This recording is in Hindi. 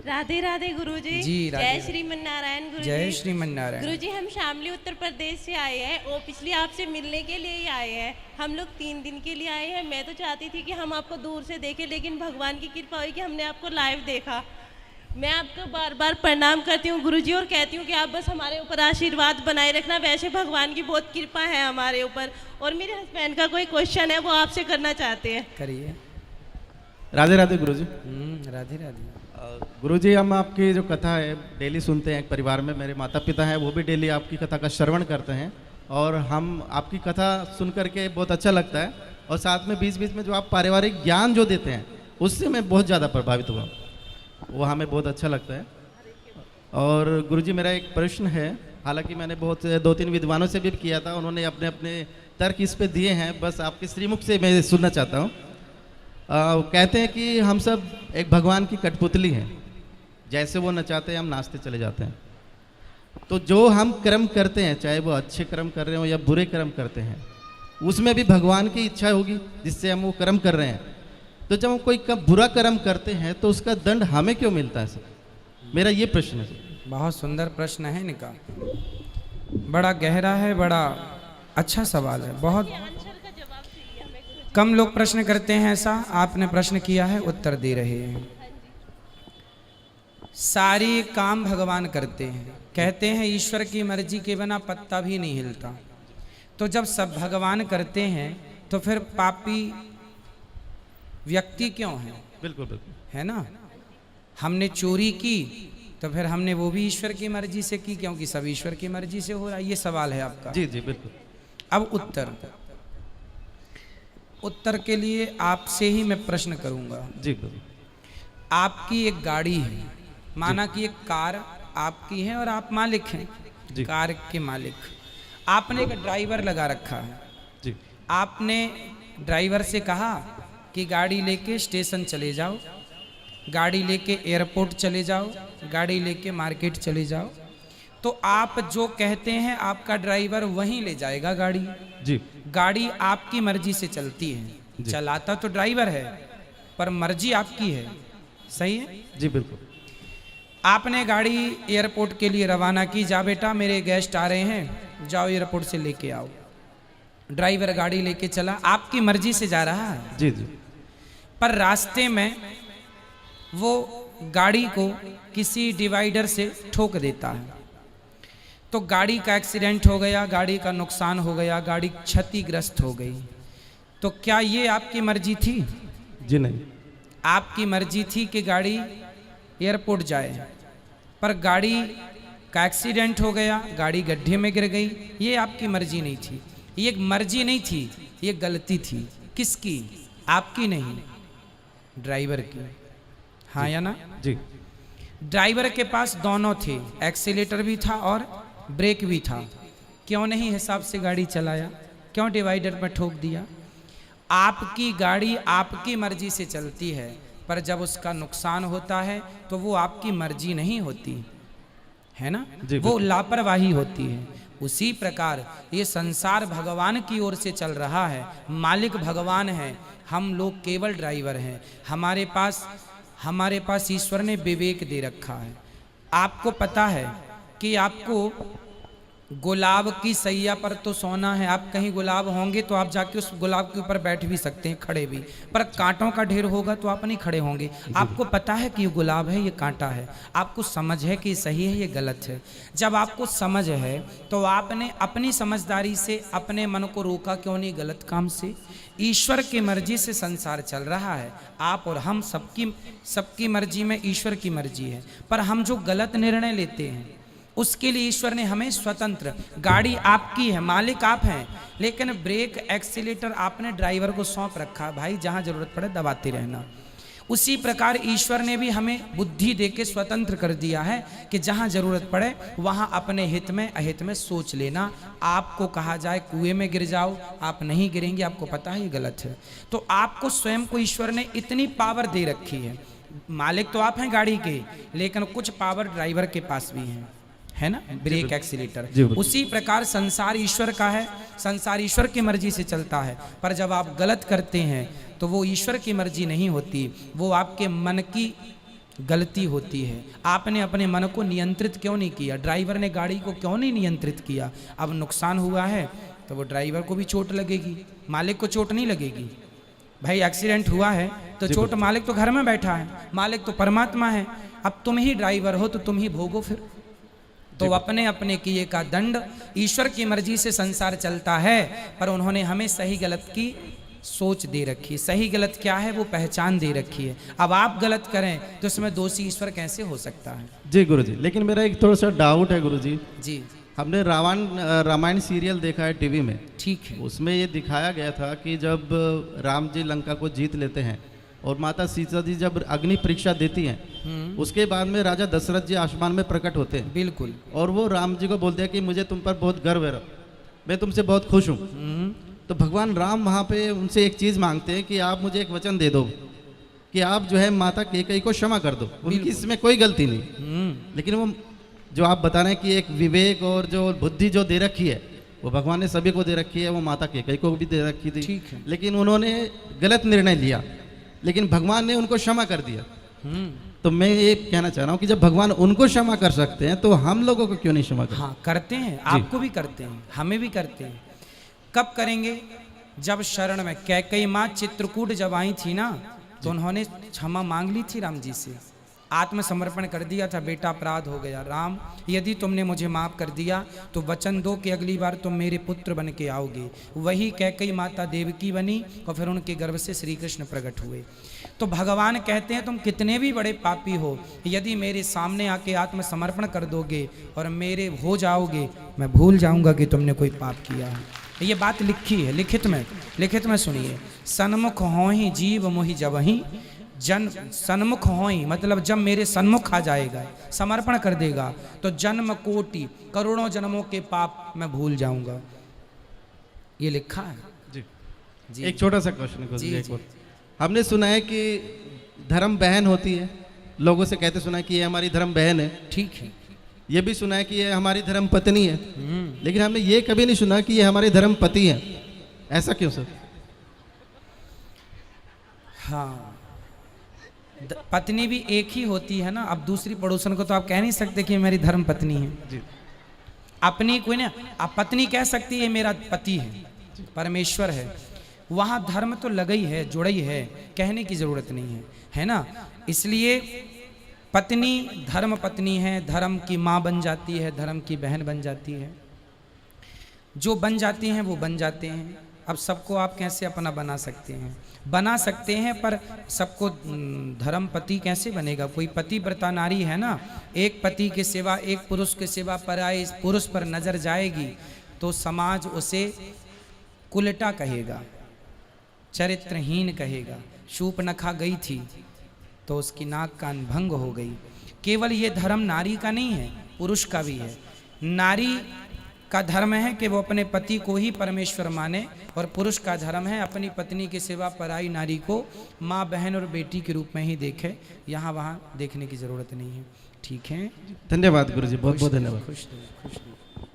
राधे राधे गुरुजी। जी, राधे जय राधे। श्रीमन नारायण गुरुजी। जय श्रीमन नारायण। गुरुजी, हम शामली उत्तर प्रदेश से आए हैं और पिछले आपसे मिलने के लिए ही आए हैं। हम लोग 3 दिन के लिए आए हैं। मैं तो चाहती थी कि हम आपको दूर से देखें, लेकिन भगवान की कृपा हुई कि हमने आपको लाइव देखा। मैं आपको बार बार प्रणाम करती हूँ गुरुजी और कहती हूँ कि आप बस हमारे ऊपर आशीर्वाद बनाए रखना। वैसे भगवान की बहुत कृपा है हमारे ऊपर। और मेरे हस्बैंड का कोई क्वेश्चन है, वो आपसे करना चाहते हैं। करिए। राधे राधे गुरुजी। राधे राधे। गुरुजी, हम आपकी जो कथा है डेली सुनते हैं। एक परिवार में मेरे माता पिता हैं, वो भी डेली आपकी कथा का श्रवण करते हैं और हम आपकी कथा सुन करके बहुत अच्छा लगता है। और साथ में बीच बीच में जो आप पारिवारिक ज्ञान जो देते हैं उससे मैं बहुत ज़्यादा प्रभावित हुआ, वो हमें बहुत अच्छा लगता है। और गुरुजी, मेरा एक प्रश्न है, हालांकि मैंने बहुत 2-3 विद्वानों से भी किया था, उन्होंने अपने अपने तर्क इस पे दिए हैं, बस आपके श्रीमुख से मैं सुनना चाहता हूँ। कहते हैं कि हम सब एक भगवान की कठपुतली हैं, जैसे वो नचाते हैं हम नाचते चले जाते हैं। तो जो हम कर्म करते हैं, चाहे वो अच्छे कर्म कर रहे हो या बुरे कर्म करते हैं, उसमें भी भगवान की इच्छा होगी जिससे हम वो कर्म कर रहे हैं। तो जब हम कोई बुरा कर्म करते हैं तो उसका दंड हमें क्यों मिलता है सर? मेरा ये प्रश्न है सर। बहुत सुंदर प्रश्न है इनका, बड़ा गहरा है, बड़ा अच्छा सवाल है। बहुत कम लोग प्रश्न करते हैं ऐसा, आपने प्रश्न किया है, उत्तर दे रहे हैं। सारी काम भगवान करते हैं। कहते हैं ईश्वर की मर्जी के बिना पत्ता भी नहीं हिलता। तो जब सब भगवान करते हैं तो फिर पापी व्यक्ति क्यों है? बिल्कुल बिल्कुल, है ना। हमने चोरी की तो फिर हमने वो भी ईश्वर की मर्जी से की, क्योंकि सब ईश्वर की मर्जी से हो रहा है। ये सवाल है आपका। जी जी बिल्कुल। अब उत्तर के लिए आपसे ही मैं प्रश्न करूंगा। जी बिल्कुल। आपकी एक गाड़ी है, माना कि एक कार आपकी है और आप मालिक हैं, कार के मालिक। आपने एक ड्राइवर लगा रखा है। जी। आपने ड्राइवर से कहा कि गाड़ी लेके स्टेशन चले जाओ, गाड़ी लेके एयरपोर्ट चले जाओ, गाड़ी लेके मार्केट चले जाओ। तो आप जो कहते हैं आपका ड्राइवर वहीं ले जाएगा गाड़ी। जी। गाड़ी आपकी मर्जी से चलती है, चलाता तो ड्राइवर है पर मर्जी आपकी है। सही है? जी बिल्कुल। आपने गाड़ी एयरपोर्ट के लिए रवाना की, जा बेटा मेरे गेस्ट आ रहे हैं, जाओ एयरपोर्ट से लेके आओ। ड्राइवर गाड़ी लेके चला, आपकी मर्जी से जा रहा है। जी जी। पर रास्ते में वो गाड़ी को किसी डिवाइडर से ठोक देता है, तो गाड़ी का एक्सीडेंट हो गया, गाड़ी का नुकसान हो गया, गाड़ी क्षतिग्रस्त हो गई। तो क्या ये आपकी मर्जी थी? जी नहीं। आपकी मर्जी थी कि गाड़ी एयरपोर्ट जाए, पर गाड़ी का एक्सीडेंट हो गया, गाड़ी गड्ढे में गिर गई। ये आपकी मर्जी नहीं थी। ये मर्जी नहीं थी, ये गलती थी। किसकी? आपकी नहीं, ड्राइवर की। हाँ या ना? जी। ड्राइवर के पास दोनों थे, एक्सीलेटर भी था और ब्रेक भी था। क्यों नहीं हिसाब से गाड़ी चलाया? क्यों डिवाइडर पर ठोक दिया? आपकी गाड़ी आपकी मर्जी से चलती है, पर जब उसका नुकसान होता है तो वो आपकी मर्जी नहीं होती है ना, वो लापरवाही होती है। उसी प्रकार ये संसार भगवान की ओर से चल रहा है, मालिक भगवान है, हम लोग केवल ड्राइवर हैं। हमारे पास ईश्वर ने विवेक दे रखा है। आपको पता है कि आपको गुलाब की सैया पर तो सोना है। आप कहीं गुलाब होंगे तो आप जाके उस गुलाब के ऊपर बैठ भी सकते हैं, खड़े भी, पर कांटों का ढेर होगा तो आप नहीं खड़े होंगे। आपको पता है कि ये गुलाब है, ये कांटा है, आपको समझ है कि सही है, ये गलत है। जब आपको समझ है तो आपने अपनी समझदारी से अपने मन को रोका क्यों नहीं गलत काम से? ईश्वर की मर्जी से संसार चल रहा है। आप और हम सबकी मर्जी में ईश्वर की मर्जी है, पर हम जो गलत निर्णय लेते हैं उसके लिए ईश्वर ने हमें स्वतंत्र, गाड़ी आपकी है, मालिक आप हैं, लेकिन ब्रेक एक्सीलेटर आपने ड्राइवर को सौंप रखा, भाई जहां जरूरत पड़े दबाते रहना। उसी प्रकार ईश्वर ने भी हमें बुद्धि देके स्वतंत्र कर दिया है कि जहां जरूरत पड़े वहां अपने हित में अहित में सोच लेना। आपको कहा जाए कुएं में गिर जाओ, आप नहीं गिरेंगे, आपको पता है ये गलत है। तो आपको स्वयं को ईश्वर ने इतनी पावर दे रखी है। मालिक तो आप हैं गाड़ी के, लेकिन कुछ पावर ड्राइवर के पास भी है ना, ब्रेक एक्सीलेटर। उसी प्रकार संसार ईश्वर का है, संसार ईश्वर की मर्जी से चलता है, पर जब आप गलत करते हैं तो वो ईश्वर की मर्जी नहीं होती, वो आपके मन की गलती होती है। आपने अपने मन को नियंत्रित क्यों नहीं किया? ड्राइवर ने गाड़ी को क्यों नहीं नियंत्रित किया? अब नुकसान हुआ है तो वो ड्राइवर को भी चोट लगेगी, मालिक को चोट नहीं लगेगी। भाई एक्सीडेंट हुआ है तो चोट मालिक तो घर में बैठा है, मालिक तो परमात्मा है। अब तुम ही ड्राइवर हो तो तुम ही भोगो फिर। तो अपने अपने किए का दंड, ईश्वर की मर्जी से संसार चलता है, पर उन्होंने हमें सही गलत की सोच दे रखी है। सही गलत क्या है वो पहचान दे रखी है। अब आप गलत करें तो इसमें दोषी ईश्वर कैसे हो सकता है? जी गुरुजी, लेकिन मेरा एक थोड़ा सा डाउट है गुरुजी। जी हमने रामायण सीरियल देखा है टीवी में, ठीक है। उसमें ये दिखाया गया था कि जब राम जी लंका को जीत लेते हैं और माता सीता जी जब अग्नि परीक्षा देती हैं, उसके बाद में राजा दशरथ जी आसमान में प्रकट होते हैं। बिल्कुल। और वो राम जी को बोलते हैं कि मुझे तुम पर बहुत गर्व है, मैं तुमसे बहुत खुश हूँ। तो भगवान राम वहाँ पे उनसे एक चीज़ मांगते हैं कि आप मुझे एक वचन दे दो कि आप जो है माता कैकेयी को क्षमा कर दो, उनकी इसमें कोई गलती नहीं। लेकिन वो जो आप बता रहे हैं कि एक विवेक और जो बुद्धि जो दे रखी है वो भगवान ने सभी को दे रखी है, वो माता कैकेयी को भी दे रखी थी। ठीक है। लेकिन उन्होंने गलत निर्णय लिया, लेकिन भगवान ने उनको क्षमा कर दिया। तो मैं ये कहना चाह रहा हूँ कि जब भगवान उनको क्षमा कर सकते हैं तो हम लोगों को क्यों नहीं क्षमा कर? हाँ करते हैं, आपको भी करते हैं, हमें भी करते हैं। कब करेंगे? जब शरण में कैकेयी माँ चित्रकूट जब आई थी ना, तो उन्होंने क्षमा मांग ली थी राम जी से, आत्मसमर्पण कर दिया था, बेटा अपराध हो गया, राम यदि तुमने मुझे माफ़ कर दिया तो वचन दो कि अगली बार तुम मेरे पुत्र बन के आओगे। वही कैकेयी माता देवकी बनी और फिर उनके गर्भ से श्री कृष्ण प्रकट हुए। तो भगवान कहते हैं तुम कितने भी बड़े पापी हो, यदि मेरे सामने आके आत्मसमर्पण कर दोगे और मेरे हो जाओगे, मैं भूल जाऊंगा कि तुमने कोई पाप किया है। ये बात लिखी है लिखित में सुनिए। सन्मुख होहि जीव मोहि जबहि, जन सन्मुख होई मतलब जब मेरे सन्मुख आ जाएगा, समर्पण कर देगा, तो जन्म कोटि करोड़ों जन्मों के पाप मैं भूल जाऊंगा। ये लिखा है। जी जी। एक छोटा सा क्वेश्चन है जी, एक जी। और। हमने सुना है कि धर्म बहन होती है, लोगों से कहते सुना है कि ये हमारी धर्म बहन है। ठीक है। ये भी सुना है कि ये हमारी धर्म पत्नी है, लेकिन हमने ये कभी नहीं सुना कि ये हमारे धर्म पति है। ऐसा क्यों सर? हाँ, पत्नी भी एक ही होती है ना। अब दूसरी पड़ोसन को तो आप कह नहीं सकते कि मेरी धर्म पत्नी है जी। अपनी कोई ना, आप पत्नी कह सकती है मेरा पति है, परमेश्वर है। वहाँ धर्म तो लगई है, जुड़ई है, कहने की जरूरत नहीं है, है ना। इसलिए पत्नी धर्म पत्नी है, धर्म की माँ बन जाती है, धर्म की बहन बन जाती है। जो बन जाती हैं वो बन जाते हैं। अब सबको आप कैसे अपना बना सकते हैं? बना सकते हैं, पर सबको धर्म पति कैसे बनेगा? कोई पतिव्रता नारी है ना, एक पति के सिवा, एक पुरुष के सिवा पराये पुरुष पर नजर जाएगी तो समाज उसे कुलटा कहेगा, चरित्रहीन कहेगा। शूर्पणखा गई थी तो उसकी नाक कान भंग हो गई। केवल ये धर्म नारी का नहीं है, पुरुष का भी है। नारी का धर्म है कि वो अपने पति को ही परमेश्वर माने, और पुरुष का धर्म है अपनी पत्नी के सिवा पराई नारी को माँ, बहन और बेटी के रूप में ही देखे। यहाँ वहाँ देखने की जरूरत नहीं है। ठीक है, धन्यवाद गुरुजी, बहुत बहुत धन्यवाद। खुश रहो, खुश रहो।